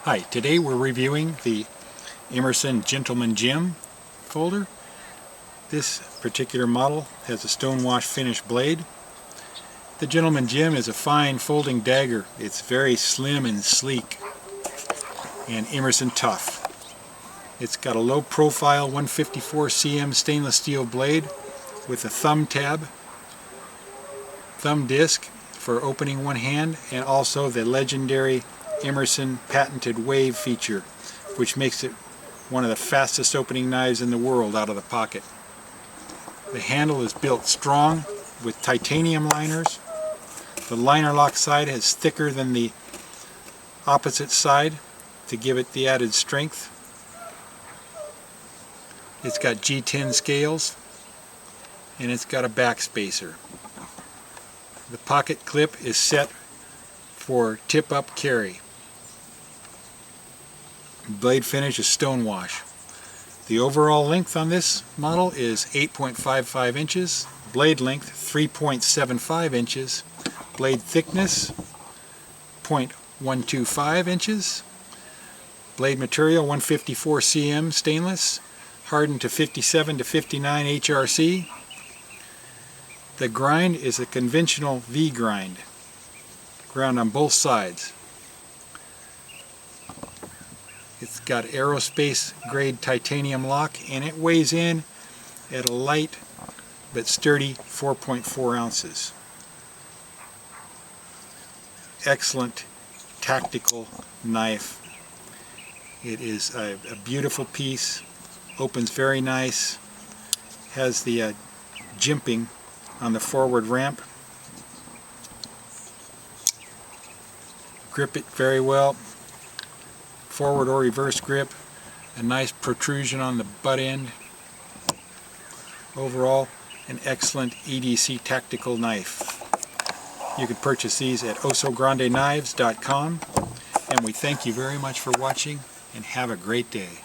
Hi, today we're reviewing the Emerson Gentleman Gem folder. This particular model has a stonewash finish blade. The Gentleman Gem is a fine folding dagger. It's very slim and sleek and Emerson tough. It's got a low profile 154 cm stainless steel blade with a thumb disc for opening one hand, and also the legendary Emerson patented wave feature, which makes it one of the fastest opening knives in the world out of the pocket. The handle is built strong with titanium liners. The liner lock side is thicker than the opposite side to give it the added strength. It's got G10 scales and it's got a back spacer. The pocket clip is set for tip-up carry. Blade finish is stonewash. The overall length on this model is 8.55 inches, blade length 3.75 inches, blade thickness 0.125 inches, blade material 154 cm stainless, hardened to 57 to 59 HRC. The grind is a conventional V grind, ground on both sides. It's got Aerospace grade titanium lock, and it weighs in at a light but sturdy 4.4 ounces. Excellent tactical knife. It is a beautiful piece, opens very nice, has the jimping on the forward ramp. Grip it very well. Forward or reverse grip, a nice protrusion on the butt end. Overall, an excellent EDC tactical knife. You can purchase these at OsoGrandeKnives.com, and we thank you very much for watching, and have a great day.